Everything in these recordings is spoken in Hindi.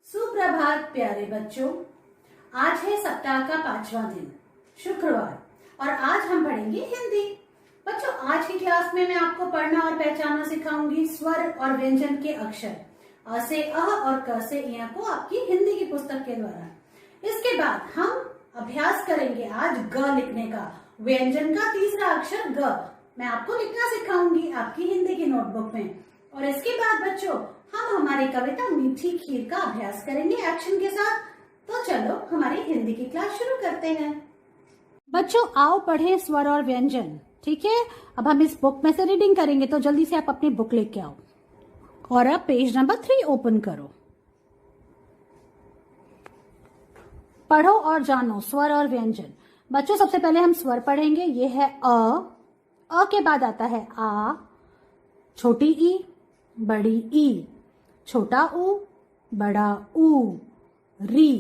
सुप्रभात प्यारे बच्चों। आज है सप्ताह का 5वां दिन, शुक्रवार, और आज हम पढ़ेंगे हिंदी। बच्चों, आज की क्लास में मैं आपको पढ़ना और पहचानना सिखाऊंगी स्वर और व्यंजन के अक्षर अ से अ और क से इ को आपकी हिंदी की पुस्तक के द्वारा। इसके बाद हम अभ्यास करेंगे आज ग लिखने का। व्यंजन का तीसरा अक्षर ग मैं आपको लिखना सिखाऊंगी आपकी हिंदी की नोटबुक में। और इसके बाद बच्चों हम हमारी कविता मीठी खीर का अभ्यास करेंगे एक्शन के साथ। तो चलो हमारी हिंदी की क्लास शुरू करते हैं। बच्चों आओ पढ़े स्वर और व्यंजन। ठीक है, अब हम इस बुक में से रीडिंग करेंगे, तो जल्दी से आप अपनी बुक लेके आओ और अब पेज नंबर 3 ओपन करो। पढ़ो और जानो स्वर और व्यंजन। बच्चों सबसे पहले हम स्वर पढ़ेंगे। ये है अ के बाद आता है आ, छोटी ई, बड़ी ई, छोटा ऊ, बड़ा ऊ, री।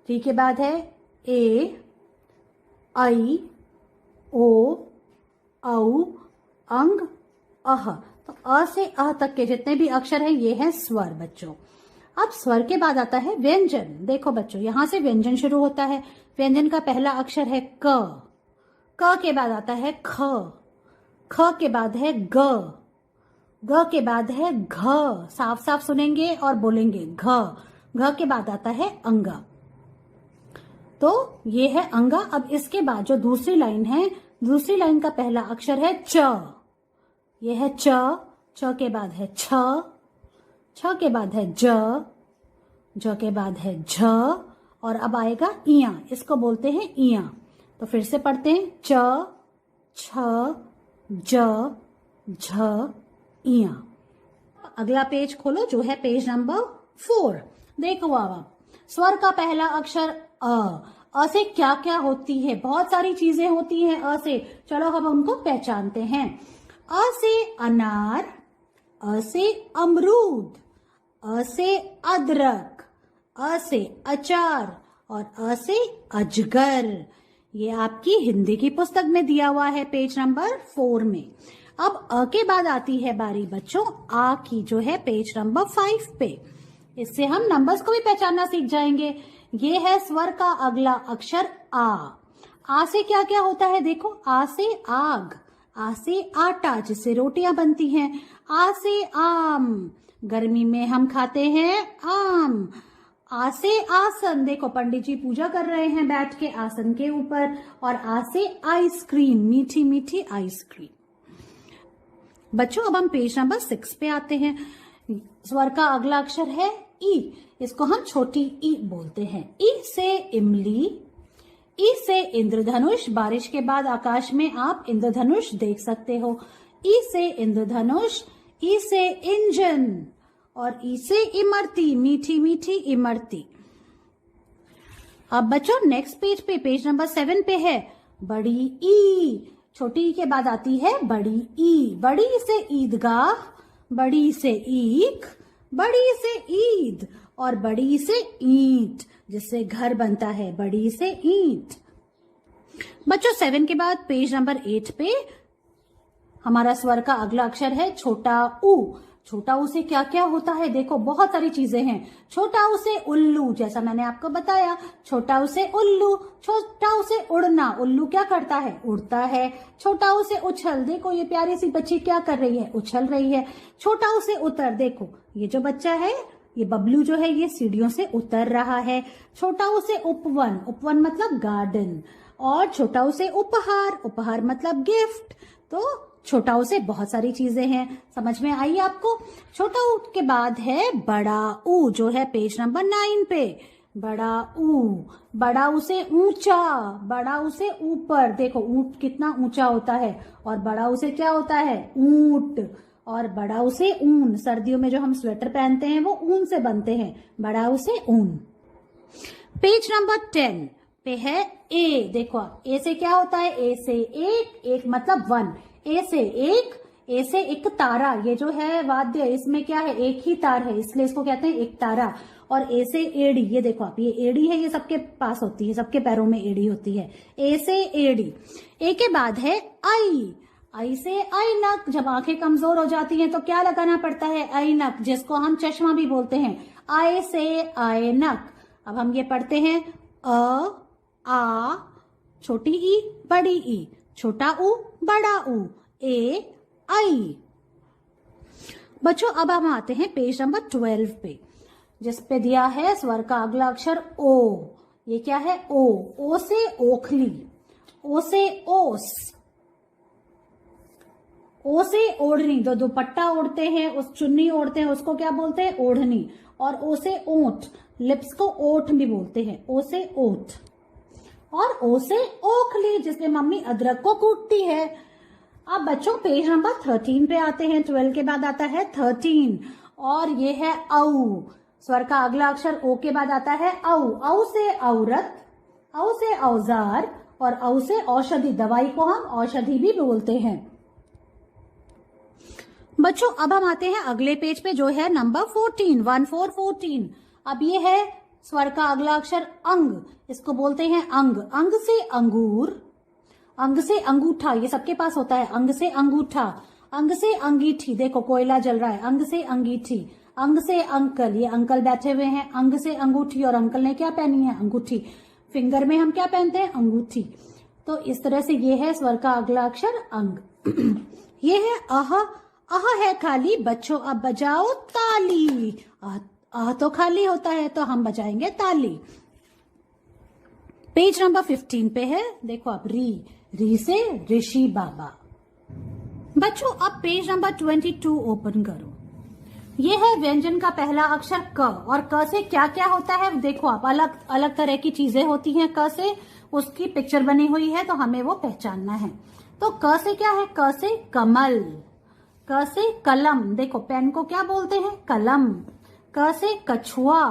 री के बाद है ए, आई, ओ, औ, अंग, अह। तो अ से अह तक के जितने भी अक्षर हैं ये है स्वर बच्चों। अब स्वर के बाद आता है व्यंजन। देखो बच्चों यहां से व्यंजन शुरू होता है। व्यंजन का पहला अक्षर है क के बाद आता है ख के बाद है ग के बाद है घ। साफ साफ सुनेंगे और बोलेंगे घ के बाद आता है अंगा। तो ये है अंगा। अब इसके बाद जो दूसरी लाइन है, दूसरी लाइन का पहला अक्षर है च। ये है च के बाद है छ के बाद है ज के बाद है झ, और अब आएगा इया। इसको बोलते हैं इया। तो फिर से पढ़ते हैं च, छ, ज, झ, इया। अगला पेज खोलो जो है पेज नंबर 4। देखो अब स्वर का पहला अक्षर अ से क्या क्या होती है? बहुत सारी चीजें होती हैं अ से। चलो हम उनको पहचानते हैं। अ से अनार, अ से अमरूद, अ से अदरक, अ से अचार और अ से अजगर। ये आपकी हिंदी की पुस्तक में दिया हुआ है पेज नंबर 4 में। अब अ के बाद आती है बारी बच्चों आ की, जो है पेज नंबर 5 पे। इससे हम नंबर्स को भी पहचानना सीख जाएंगे। ये है स्वर का अगला अक्षर आ से क्या क्या होता है? देखो आ से आग, आ से आटा जिससे रोटियां बनती हैं, आ से आम, गर्मी में हम खाते हैं आम। आ से आसन, देखो पंडित जी पूजा कर रहे हैं बैठ के आसन के ऊपर। और आ से आइसक्रीम, मीठी मीठी आइसक्रीम। बच्चों अब हम पेज नंबर 6 पे आते हैं। स्वर का अगला अक्षर है ई। इसको हम छोटी ई बोलते हैं। ई से इमली, ई से इंद्रधनुष। बारिश के बाद आकाश में आप इंद्रधनुष देख सकते हो। ई से इंद्रधनुष, ई से इंजन, और ई से इमरती, मीठी मीठी इमरती। अब बच्चों नेक्स्ट पेज पे, पेज नंबर 7 पे है बड़ी ई। छोटी ई के बाद आती है बड़ी ई। बड़ी से ईदगाह, बड़ी से ईख, बड़ी से ईद, और बड़ी से ईंट जिससे घर बनता है, बड़ी से ईंट। बच्चों 7 के बाद पेज नंबर 8 पे हमारा स्वर का अगला अक्षर है छोटा ऊ। छोटा ऊ से क्या क्या होता है? देखो बहुत सारी चीजें हैं। छोटा ऊ से उल्लू, जैसा मैंने आपको बताया। छोटा ऊ से उल्लू, छोटा ऊ से उड़ना। उल्लू क्या करता है? उड़ता है। छोटा ऊ से उछल, देखो ये प्यारी सी बच्ची क्या कर रही है? उछल रही है। छोटा ऊ से उतर, देखो ये जो बच्चा है, ये बबलू जो है, ये सीढ़ियों से उतर रहा है। छोटा ऊ से उपवन, उपवन मतलब गार्डन। और छोटा ऊ से उपहार, उपहार मतलब गिफ्ट। तो छोटा ऊ से बहुत सारी चीजें हैं। समझ में आई आपको? छोटा ऊ के बाद है बड़ा ऊ, जो है पेज नंबर 9 पे। बड़ा ऊ, बड़ा ऊ से ऊंचा, बड़ा ऊ से ऊपर। देखो ऊंट कितना ऊंचा होता है। और बड़ा ऊ से क्या होता है? ऊंट। और बड़ा ऊ से ऊन, सर्दियों में जो हम स्वेटर पहनते हैं वो ऊन से बनते हैं। बड़ा ऊ से ऊन। पेज नंबर 10 पे है ए। देखो ए से क्या होता है? ए से एक, एक मतलब 1। ए से एक, ए से एक तारा। ये जो है वाद्य, इसमें क्या है? एक ही तार है, इसलिए इसको कहते हैं एक तारा। और ए से एड़ी, ये देखो आप, ये एड़ी है, ये सबके पास होती है, सबके पैरों में एड़ी होती है। ए से एड़ी। ए के बाद है आई। आई से ऐनक। जब आंखें कमजोर हो जाती हैं तो क्या लगाना पड़ता है? ऐनक, जिसको हम चश्मा भी बोलते हैं। आए से ऐनक। अब हम ये पढ़ते हैं आ, छोटी ई बड़ी ई, छोटा ऊ बड़ा ऊ, ए आई। बच्चों अब हम आते हैं पेज नंबर 12 पे, जिस पे दिया है स्वर का अगला अक्षर ओ। ये क्या है? ओ से ओखली, ओ से ओस, ओ से ओढ़नी, जो दुपट्टा ओढ़ते हैं, उस चुन्नी ओढ़ते हैं, उसको क्या बोलते हैं? ओढ़नी। और ओ से ओठ, लिप्स को ओठ भी बोलते हैं, ओ से ओठ। और ओ से ओखली, जिसमें मम्मी अदरक को कूटती है। अब बच्चों पेज नंबर 13 पे आते हैं। 12 के बाद आता है 13 और ये है औ। स्वर का अगला अक्षर ओ के बाद आता है औ। औ से औरत, औ से औजार और औ से औषधि। दवाई को हम औषधि भी बोलते हैं। बच्चों अब हम आते हैं अगले पेज पे, जो है नंबर 14, 14। अब ये है स्वर का अगला अक्षर अंग, इसको बोलते हैं अंग। अंग से अंगूर, अंग से अंगूठा, ये सबके पास होता है। अंग से अंगूठा, अंग से अंगीठी, देखो कोयला जल रहा है, अंग से अंगीठी। अंग से अंकल, ये अंकल बैठे हुए हैं। अंग से अंगूठी, और अंकल ने क्या पहनी है? अंगूठी। फिंगर में हम क्या पहनते हैं? अंगूठी। तो इस तरह से ये है स्वर का अगला अक्षर अंग। ये है अह। अह है खाली, बच्चों अब बजाओ ताली। अह तो खाली होता है, तो हम बजाएंगे ताली। पेज नंबर 15 पे है, देखो आप री। री से ऋषि बाबा। बच्चों अब पेज नंबर 22 ओपन करो। ये है व्यंजन का पहला अक्षर क, और क से क्या क्या होता है देखो आप। अलग अलग तरह की चीजें होती हैं क से, उसकी पिक्चर बनी हुई है, तो हमें वो पहचानना है। तो क से क्या है? क से कमल, क से कलम, देखो पेन को क्या बोलते हैं? कलम। क से कछुआ,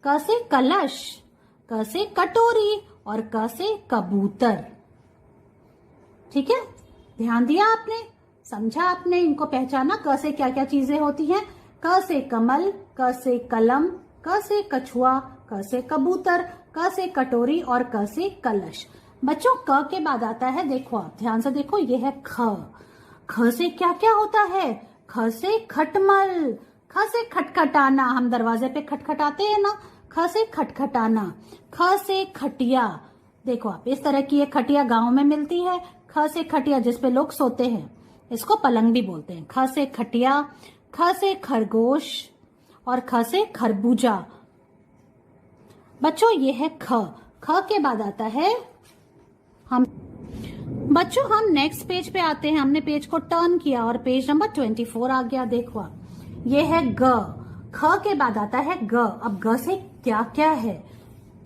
क से कलश, क से कटोरी और क से कबूतर। ठीक है, ध्यान दिया आपने, समझा आपने, इनको पहचाना। क से क्या क्या चीजें होती हैं? क से कमल, क से कलम, क से कछुआ, क से कबूतर, क से कटोरी और क से कलश। बच्चों क के बाद आता है, देखो आप ध्यान से देखो, ये है ख। ख से क्या क्या होता है? ख से खटमल, ख से खटखटाना, हम दरवाजे पे खटखटाते हैं ना, ख से खटखटाना। ख से खटिया, देखो आप इस तरह की एक खटिया गांव में मिलती है। ख से खटिया, जिसपे लोग सोते हैं, इसको पलंग भी बोलते हैं। ख से खटिया, ख से खरगोश और ख से खरबूजा। बच्चों ये है ख। ख के बाद आता है हम नेक्स्ट पेज पे आते हैं। हमने पेज को टर्न किया और पेज नंबर 24 आ गया। देखो आप, ये है ग। ख के बाद आता है ग। अब ग से क्या क्या है?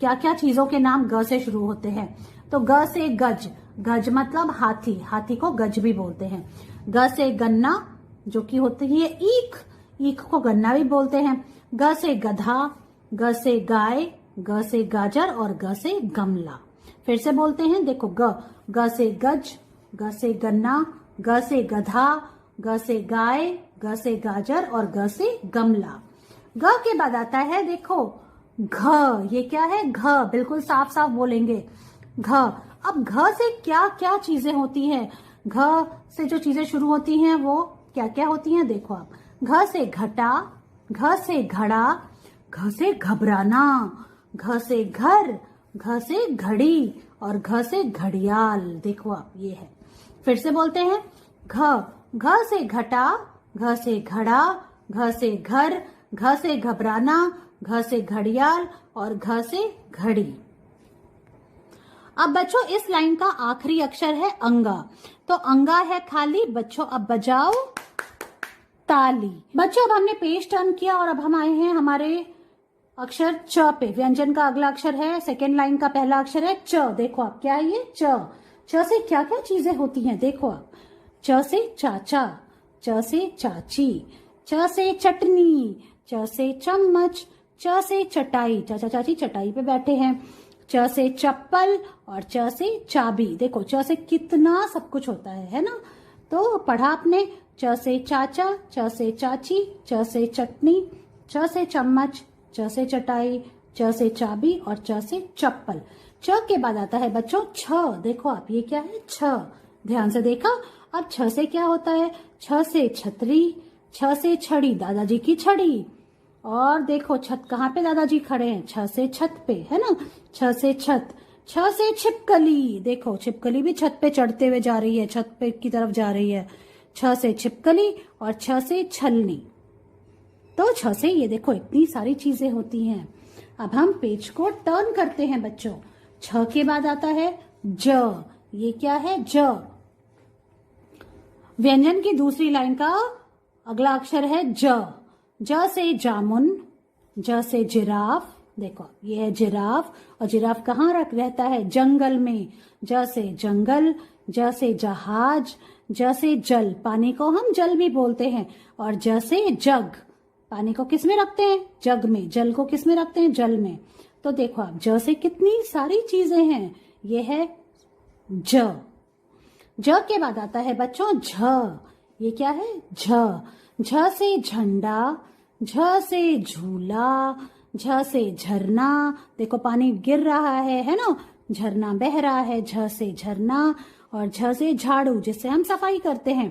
क्या क्या चीजों के नाम ग से शुरू होते हैं? तो ग से गज, गज मतलब हाथी, हाथी को गज भी बोलते हैं। ग से गन्ना, जो कि होती है ईख, ईख को गन्ना भी बोलते हैं। ग से गधा, ग से गाय, ग से गाजर और ग से गमला। फिर से बोलते हैं, देखो ग से गज, ग से गन्ना, ग से गधा, ग से गाय, ग से गाजर और ग से गमला। ग के बाद आता है देखो घ। ये क्या है? घ, बिल्कुल साफ साफ बोलेंगे घ। अब घ से क्या क्या चीजें होती हैं? घ से जो चीजें शुरू होती हैं वो क्या क्या होती हैं? देखो आप, घ से घटा, घ से घड़ा, घ से घबराना, घ से घर, घ से घड़ी और घ से घड़ियाल। देखो आप, ये है। फिर से बोलते हैं घ से घटा, घ से घड़ा, घ से घर, घ से घबराना, घ से घड़ियाल और घ से घड़ी। अब बच्चों इस लाइन का आखिरी अक्षर है अंगा। तो अंगा है खाली, बच्चों अब बजाओ ताली। बच्चों अब हमने पेज टर्न किया और अब हम आए हैं हमारे अक्षर च पे। व्यंजन का अगला अक्षर है, सेकेंड लाइन का पहला अक्षर है च। देखो आप, क्या है ये? च। च से क्या क्या चीजें होती हैं? देखो आप, च से चाचा, च से चाची, च से चटनी, च से चम्मच, च से चटाई, चाचा चाची चटाई पे बैठे हैं। च से चप्पल और च से चाबी। देखो च से कितना सब कुछ होता है ना? तो पढ़ा आपने, च से चाचा, च से चाची, च से चटनी, च से चम्मच, च से चटाई, च से चाबी और च से चप्पल। च के बाद आता है बच्चों छ। देखो आप, ये क्या है? छ। ध्यान से देखा। अब छ से क्या होता है? छ से छतरी, छ से छड़ी, दादाजी की छड़ी। और देखो छत कहाँ पे दादाजी खड़े हैं, छ से छत पे, है ना, छ से छत। छ से छिपकली, देखो छिपकली भी छत पे चढ़ते हुए जा रही है, छत पे की तरफ जा रही है। छ से छिपकली और छ से छलनी। तो छ से ये देखो इतनी सारी चीजें होती हैं। अब हम पेज को टर्न करते हैं बच्चों। छ के बाद आता है ज, ये क्या है, ज। व्यंजन की दूसरी लाइन का अगला अक्षर है ज। ज से जामुन, ज से जिराफ, देखो ये है जिराफ, और जिराफ कहाँ रहता है, जंगल में। ज से जंगल, ज से जहाज, ज से जल, पानी को हम जल भी बोलते हैं। और ज से जग, पानी को किस में रखते हैं, जग में। जल को किस में रखते हैं, जल में। तो देखो आप ज से कितनी सारी चीजें हैं। ये है ज। ज के बाद आता है बच्चों झ, ये क्या है, झ। झ से झंडा, झ से झूला, झ से झरना, देखो पानी गिर रहा है ना, झरना बह रहा है। झ से झरना, और झ से झाड़ू, जिससे हम सफाई करते हैं।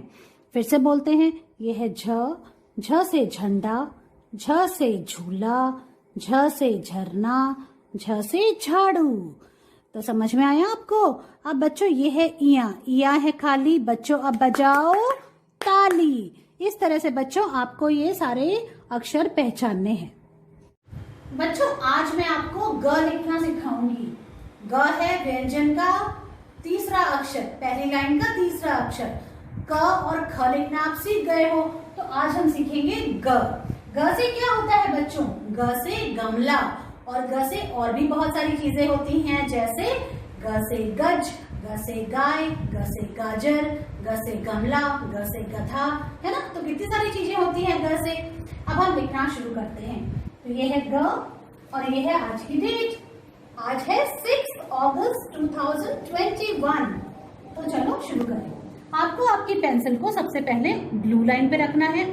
फिर से बोलते हैं, ये है झ। झ से झंडा, झ से झूला, झ से झरना, झ से झाड़ू। तो समझ में आया आपको। अब बच्चों ये है इया, इया है खाली। बच्चों अब बजाओ ताली। इस तरह से बच्चों आपको ये सारे अक्षर पहचानने हैं। बच्चों आज मैं आपको ग लिखना सिखाऊंगी। ग है व्यंजन का तीसरा अक्षर, पहली लाइन का तीसरा अक्षर। क और ख लिखना आप सीख गए हो, तो आज हम सीखेंगे ग। ग से क्या होता है बच्चों, ग से गमला, और ग से और भी बहुत सारी चीजें होती हैं, जैसे ग से गज, ग से गाय, ग से गाजर, ग से गमला, ग से गधा, है ना। तो कितनी सारी चीजें होती हैं ग से। अब हम लिखना शुरू करते हैं। तो ये है ग और ये है आज की डेट। आज है 6 अगस्त 2021। तो चलो शुरू करें। आपको आपकी पेंसिल को सबसे पहले ब्लू लाइन पे रखना है,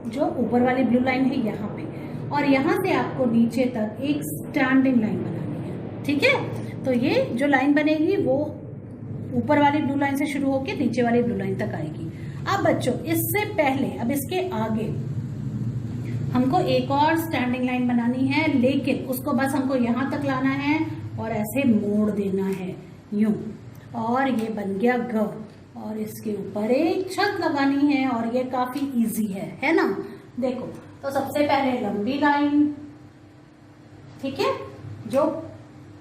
जो ऊपर वाली ब्लू लाइन है यहाँ पे, और यहाँ से आपको नीचे तक एक स्टैंडिंग लाइन बनानी है, ठीक है। तो ये जो लाइन बनेगी वो ऊपर वाली ब्लू लाइन से शुरू होकर नीचे वाली ब्लू लाइन तक आएगी। अब बच्चों इससे पहले, अब इसके आगे हमको एक और स्टैंडिंग लाइन बनानी है, लेकिन उसको बस हमको यहाँ तक लाना है और ऐसे मोड़ देना है यूं, और ये बन गया ग। और इसके ऊपर एक छत लगानी है, और ये काफी इजी है ना। देखो तो सबसे पहले लंबी लाइन, ठीक है, जो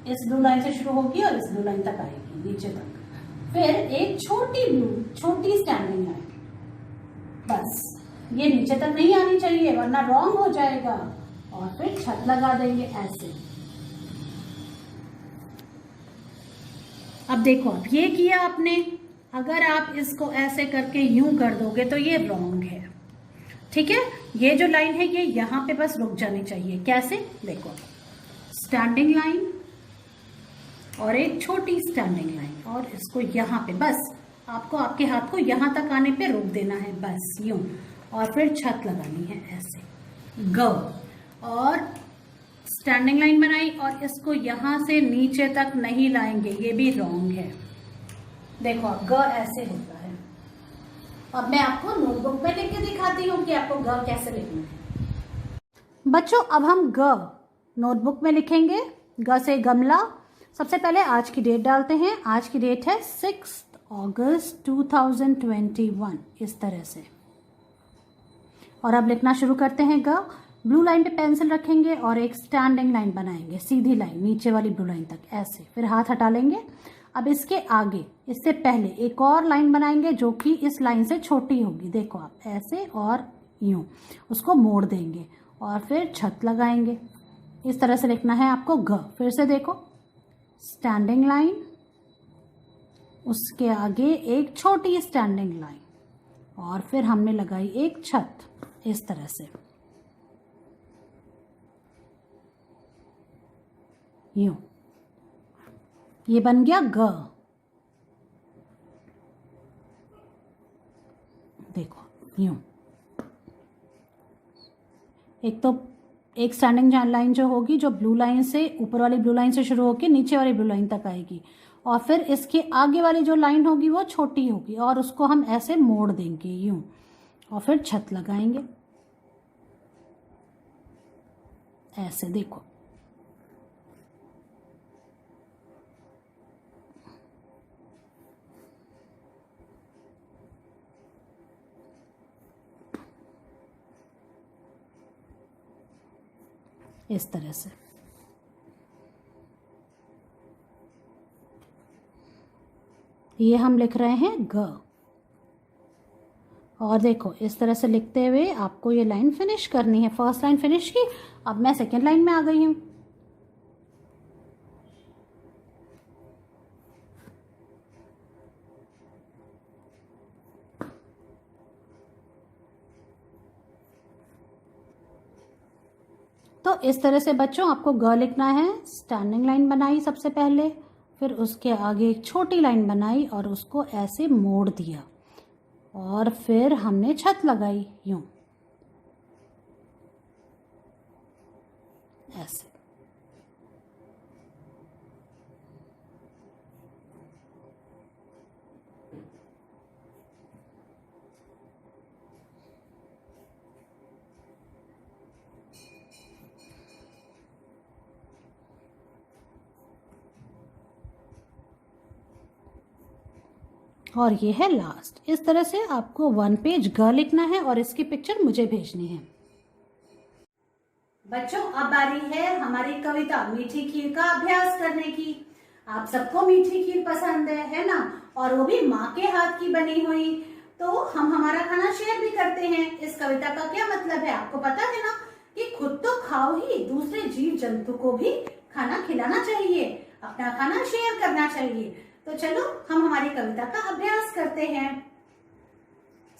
इस ब्लू लाइन से शुरू होगी और इस ब्लू लाइन तक आएगी नीचे तक। फिर एक छोटी स्टैंडिंग लाइन, बस ये नीचे तक नहीं आनी चाहिए वरना रॉन्ग हो जाएगा। और फिर छत लगा देंगे ऐसे। अब देखो अब ये किया आपने, अगर आप इसको ऐसे करके यूं कर दोगे तो ये रॉन्ग है, ठीक है। ये जो लाइन है ये यहाँ पे बस रुक जानी चाहिए। कैसे, देखो स्टैंडिंग लाइन और एक छोटी स्टैंडिंग लाइन, और इसको यहाँ पे बस आपको आपके हाथ को यहाँ तक आने पे रोक देना है, बस यूं। और फिर छत लगानी है ऐसे ग, और स्टैंडिंग लाइन बनाई और इसको यहाँ से नीचे तक नहीं लाएंगे, ये भी रॉन्ग है। देखो ग ऐसे होता है। अब मैं आपको नोटबुक में लिख के दिखाती हूँ कि आपको ग कैसे लिखना है। बच्चों अब हम ग नोटबुक में लिखेंगे। ग से गमला। सबसे पहले आज की डेट डालते हैं। आज की डेट है 6 अगस्त 2021, इस तरह से। और अब लिखना शुरू करते हैं ग। ब्लू लाइन पे पेंसिल रखेंगे और एक स्टैंडिंग लाइन बनाएंगे, सीधी लाइन नीचे वाली ब्लू लाइन तक ऐसे। फिर हाथ हटा लेंगे। अब इसके आगे, इससे पहले एक और लाइन बनाएंगे जो कि इस लाइन से छोटी होगी। देखो आप ऐसे और यूं, उसको मोड़ देंगे और फिर छत लगाएंगे। इस तरह से लिखना है आपको ग। फिर से देखो, स्टैंडिंग लाइन, उसके आगे एक छोटी स्टैंडिंग लाइन, और फिर हमने लगाई एक छत, इस तरह से यूं। ये बन गया ग। देखो यूं। एक स्टैंडिंग लाइन जो होगी, जो ब्लू लाइन से, ऊपर वाली ब्लू लाइन से शुरू होकर नीचे वाली ब्लू लाइन तक आएगी, और फिर इसके आगे वाली जो लाइन होगी वो छोटी होगी और उसको हम ऐसे मोड़ देंगे यूं, और फिर छत लगाएंगे। ऐसे देखो। इस तरह से। ये हम लिख रहे हैं ग। और देखो इस तरह से लिखते हुए आपको ये लाइन फिनिश करनी है। फर्स्ट लाइन फिनिश की, अब मैं सेकेंड लाइन में आ गई हूं। तो इस तरह से बच्चों आपको ग लिखना है। स्टैंडिंग लाइन बनाई सबसे पहले, फिर उसके आगे एक छोटी लाइन बनाई और उसको ऐसे मोड़ दिया, और फिर हमने छत लगाई यूं, ऐसे। और ये है लास्ट। इस तरह से आपको 1 पेज ग लिखना है और इसकी पिक्चर मुझे भेजनी है। बच्चों अब बारी है हमारी कविता मीठी खीर का अभ्यास करने की। आप सबको मीठी खीर पसंद है ना? और वो भी माँ के हाथ की बनी हुई। तो हम हमारा खाना शेयर भी करते हैं। इस कविता का क्या मतलब है आपको पता है ना, कि खुद तो खाओ ही, दूसरे जीव जंतु को भी खाना खिलाना चाहिए, अपना खाना शेयर करना चाहिए। तो चलो हम हमारी कविता का अभ्यास करते हैं।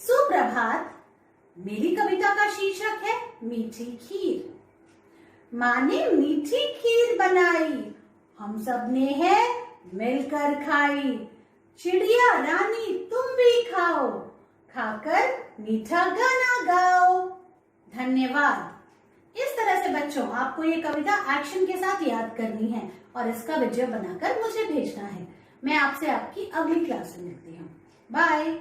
सुप्रभात। मेरी कविता का शीर्षक है मीठी खीर। माँ ने मीठी खीर बनाई, हम सब ने है मिलकर खाई। चिड़िया रानी तुम भी खाओ, खाकर मीठा गाना गाओ। धन्यवाद। इस तरह से बच्चों आपको ये कविता एक्शन के साथ याद करनी है और इसका वीडियो बनाकर मुझे भेजना है। मैं आपसे आपकी अगली क्लास में मिलती हूँ। बाय।